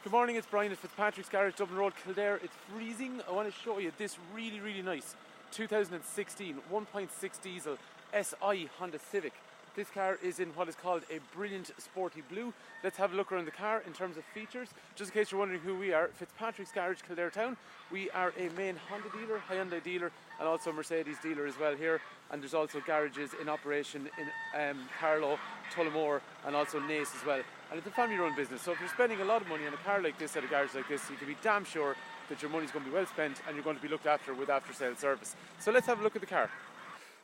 Good morning, it's Brian at Fitzpatrick's Garage, Dublin Road, Kildare. It's freezing. I want to show you this really nice 2016 1.6 diesel SI Honda Civic. This car is in what is called a brilliant sporty blue. Let's have a look around the car in terms of features. Just in case you're wondering who we are, Fitzpatrick's Garage, Kildare Town. We are a main Honda dealer, Hyundai dealer, and also a Mercedes dealer as well here. And there's also garages in operation in Carlow, Tullamore, and also Naas as well. And it's a family-run business, so if you're spending a lot of money on a car like this at a garage like this, you can be damn sure that your money's going to be well spent and you're going to be looked after with after-sale service. So let's have a look at the car.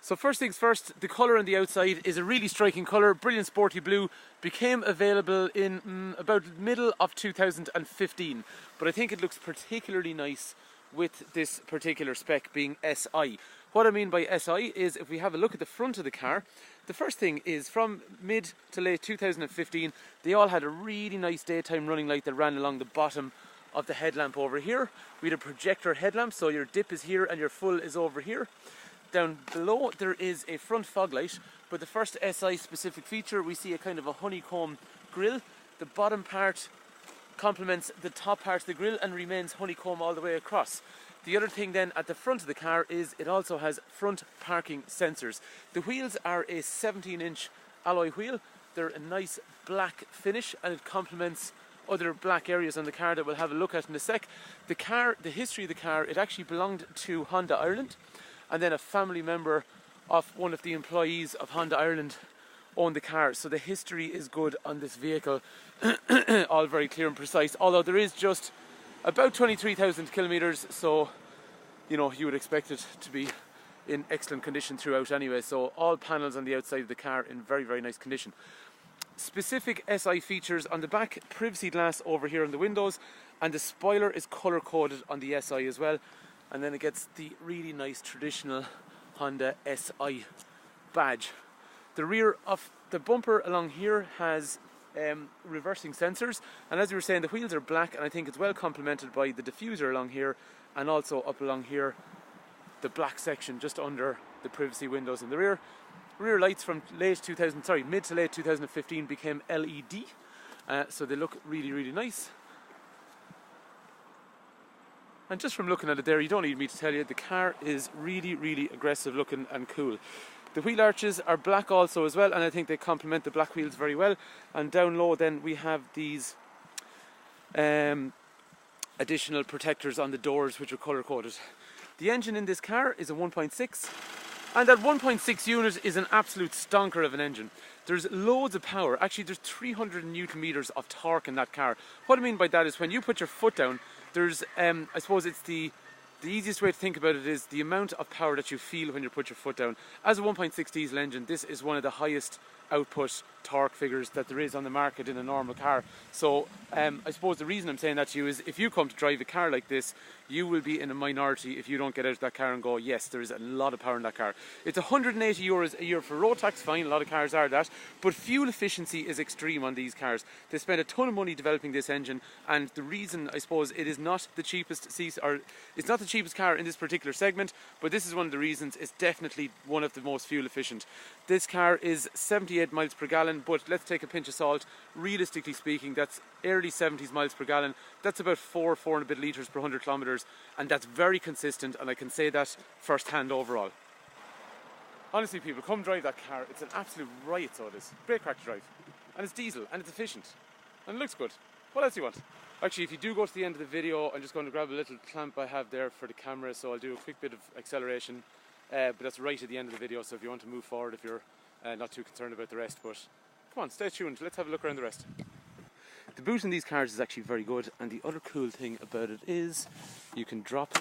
So first things first, the colour on the outside is a really striking colour, brilliant sporty blue. Became available in about the middle of 2015, but I think it looks particularly nice with this particular spec being SI. What I mean by SI is if we have a look at the front of the car, the first thing is from mid to late 2015, they all had a really nice daytime running light that ran along the bottom of the headlamp over here. We had a projector headlamp, so your dip is here and your full is over here. Down below there is a front fog light, but the first SI specific feature, we see a kind of a honeycomb grille. The bottom part complements the top part of the grille and remains honeycomb all the way across. The other thing then at the front of the car is it also has front parking sensors. The wheels are a 17-inch alloy wheel. They're a nice black finish and it complements other black areas on the car that we'll have a look at in a sec. The history of the car, it actually belonged to Honda Ireland, and then a family member of one of the employees of Honda Ireland owned the car. So the history is good on this vehicle, all very clear and precise, although there is just about 23,000 kilometers, so you know you would expect it to be in excellent condition throughout anyway. So all panels on the outside of the car in very nice condition. Specific SI features on the back, privacy glass over here on the windows, and the spoiler is color coded on the SI as well. And then it gets the really nice traditional Honda SI badge. The rear of the bumper along here has reversing sensors, and as we were saying, the wheels are black, and I think it's well complemented by the diffuser along here, and also up along here the black section just under the privacy windows in the rear. Rear lights from mid to late 2015 became LED, so they look really nice. And just from looking at it there, you don't need me to tell you, the car is really aggressive looking and cool. The wheel arches are black also as well, and I think they complement the black wheels very well. And down low then we have these additional protectors on the doors which are colour coded. The engine in this car is a 1.6, and that 1.6 unit is an absolute stonker of an engine. There's loads of power. Actually, there's 300 newton meters of torque in that car. What I mean by that is when you put your foot down, there's I suppose it's the easiest way to think about it is the amount of power that you feel when you put your foot down. As a 1.6 diesel engine, this is one of the highest output torque figures that there is on the market in a normal car. So I suppose the reason I'm saying that to you is if you come to drive a car like this, you will be in a minority if you don't get out of that car and go, yes, there is a lot of power in that car. It's 180 euros a year for road tax, fine, a lot of cars are that, but fuel efficiency is extreme on these cars. They spend a ton of money developing this engine, and the reason, I suppose, it is not the cheapest it's not the cheapest car in this particular segment, but this is one of the reasons it's definitely one of the most fuel efficient. This car is 78 miles per gallon, but let's take a pinch of salt. Realistically speaking, that's early 70s miles per gallon. That's about 4 and a bit litres per 100 kilometres, and that's very consistent, and I can say that first hand overall. Honestly, people, come drive that car. It's an absolute riot, so it is. Great crack to drive. And it's diesel, and it's efficient, and it looks good. What else do you want? Actually, if you do go to the end of the video, I'm just going to grab a little clamp I have there for the camera, so I'll do a quick bit of acceleration, but that's right at the end of the video, so if you want to move forward, if you're not too concerned about the rest, but come on, stay tuned, let's have a look around the rest. The boot in these cars is actually very good, and the other cool thing about it is you can drop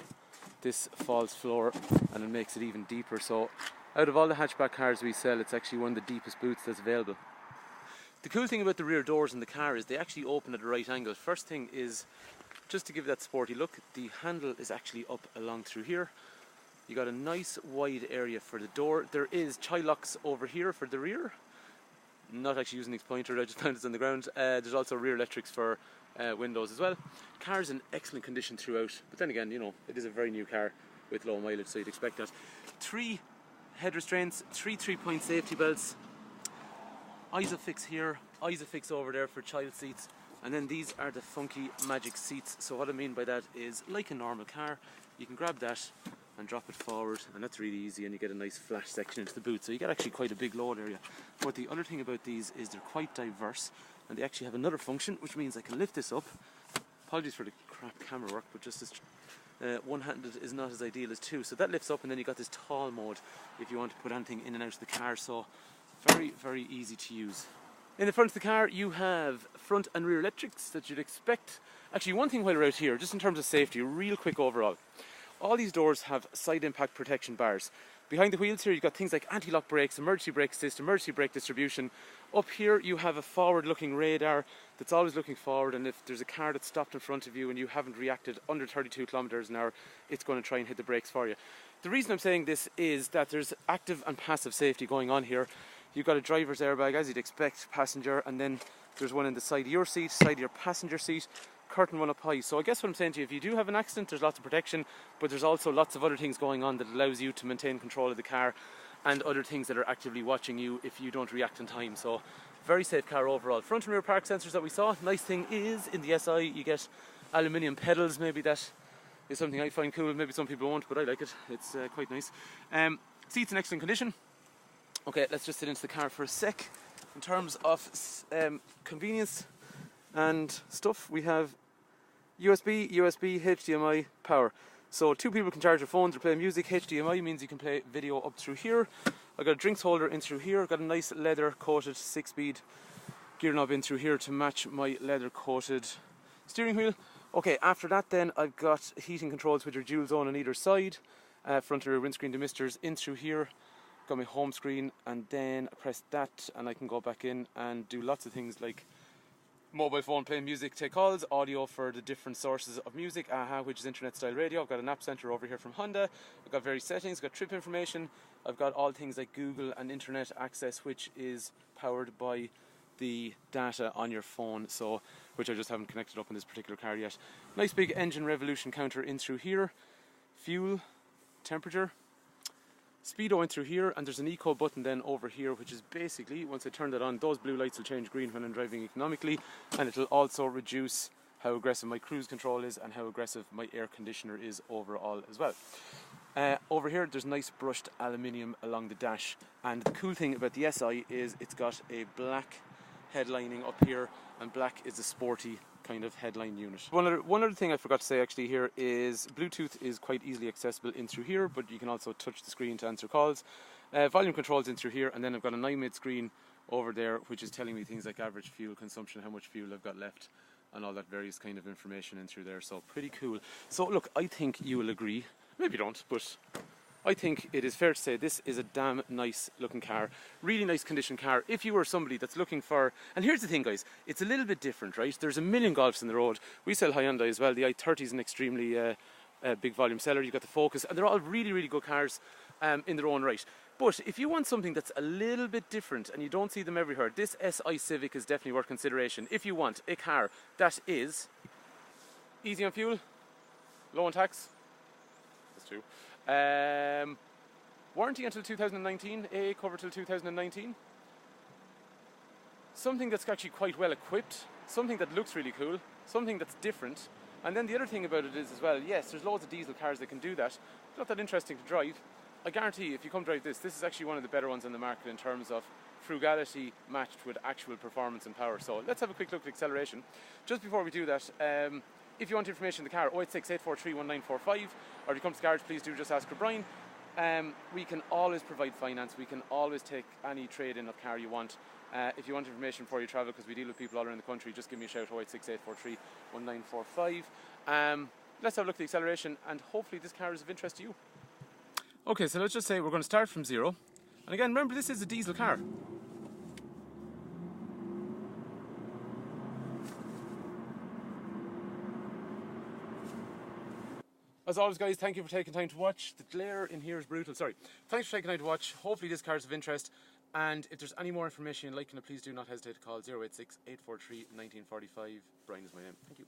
this false floor and it makes it even deeper. So out of all the hatchback cars we sell, it's actually one of the deepest boots that's available. The cool thing about the rear doors in the car is they actually open at a right angle. First thing is, just to give that sporty look, the handle is actually up along through here. You got a nice wide area for the door. There is child locks over here for the rear. Not actually using this pointer, I just found it on the ground. There's also rear electrics for windows as well. Car's in excellent condition throughout, but then again, you know, it is a very new car with low mileage, so you'd expect that. 3 head restraints, 3 3-point safety belts, Isofix here, Isofix over there for child seats. And then these are the funky magic seats. So what I mean by that is, like a normal car, you can grab that and drop it forward, and that's really easy, and you get a nice flash section into the boot, so you get actually quite a big load area. But the other thing about these is they're quite diverse, and they actually have another function, which means I can lift this up. Apologies for the crap camera work, but just as one-handed is not as ideal as two. So that lifts up, and then you got this tall mode if you want to put anything in and out of the car. So very, very easy to use. In the front of the car, you have front and rear electrics that you'd expect. Actually, one thing while we're out here, just in terms of safety, real quick overall. All these doors have side impact protection bars. Behind the wheels here, you've got things like anti-lock brakes, emergency brake assist, emergency brake distribution. Up here, you have a forward-looking radar that's always looking forward, and if there's a car that's stopped in front of you and you haven't reacted under 32 kilometers an hour, it's going to try and hit the brakes for you. The reason I'm saying this is that there's active and passive safety going on here. You've got a driver's airbag, as you'd expect, passenger, and then there's one in the side of your seat, side of your passenger seat, curtain one up high. So I guess what I'm saying to you, if you do have an accident, there's lots of protection, but there's also lots of other things going on that allows you to maintain control of the car, and other things that are actively watching you if you don't react in time. So very safe car overall. Front and rear park sensors that we saw. Nice thing is, in the SI you get aluminium pedals. Maybe that is something I find cool, maybe some people won't, but I like it. It's quite nice. Seats in excellent condition. Okay, let's just sit into the car for a sec. In terms of convenience and stuff, we have USB, HDMI, power. So two people can charge their phones or play music. HDMI means you can play video up through here. I've got a drinks holder in through here. I've got a nice leather coated 6-speed gear knob in through here to match my leather coated steering wheel. Okay, after that then I've got heating controls which are dual zone on either side. Front and rear windscreen demisters in through here. Got my home screen, and then I press that and I can go back in and do lots of things like mobile phone, play music, take calls, audio for the different sources of music, AHA, which is internet style radio. I've got an app center over here from Honda. I've got various settings, I've got trip information. I've got all things like Google and internet access, which is powered by the data on your phone, so which I just haven't connected up in this particular car yet. Nice big engine revolution counter in through here. Fuel, temperature, speedo in through here, and there's an eco button then over here, which is basically, once I turn that on, those blue lights will change green when I'm driving economically, and it'll also reduce how aggressive my cruise control is and how aggressive my air conditioner is overall as well. Over here there's nice brushed aluminium along the dash, and the cool thing about the SI is it's got a black headlining up here, and black is a sporty kind of headline unit. One other thing I forgot to say actually here is Bluetooth is quite easily accessible in through here, but you can also touch the screen to answer calls. Volume controls in through here, and then I've got a 9-mid screen over there which is telling me things like average fuel consumption, how much fuel I've got left, and all that various kind of information in through there. So pretty cool. So look, I think you will agree, maybe you don't, but I think it is fair to say this is a damn nice looking car, really nice condition car. If you were somebody that's looking for, and here's the thing guys, it's a little bit different, right? There's a million Golfs in the road. We sell Hyundai as well. The i30 is an extremely big volume seller. You've got the Focus, and they're all really, really good cars in their own right. But if you want something that's a little bit different and you don't see them everywhere, this SI Civic is definitely worth consideration. If you want a car that is easy on fuel, low on tax, that's true. Warranty until 2019, AA cover till 2019. Something that's actually quite well equipped, something that looks really cool, something that's different. And then the other thing about it is as well, yes, there's loads of diesel cars that can do that. It's not that interesting to drive. I guarantee if you come drive this is actually one of the better ones on the market in terms of frugality matched with actual performance and power. So let's have a quick look at acceleration. Just before we do that, if you want information on the car, 086-843-1945, or if you come to the garage, please do just ask for Brian. We can always provide finance. We can always take any trade-in of car you want. If you want information before you travel, because we deal with people all around the country, just give me a shout, 086-843-1945. Let's have a look at the acceleration, and hopefully this car is of interest to you. Okay, so let's just say we're going to start from 0. And again, remember, this is a diesel car. As always guys, thank you for taking time to watch. The glare in here is brutal, sorry. Thanks for taking time to watch. Hopefully this car is of interest. And if there's any more information you'd like, please do not hesitate to call 086-843-1945. Brian is my name. Thank you.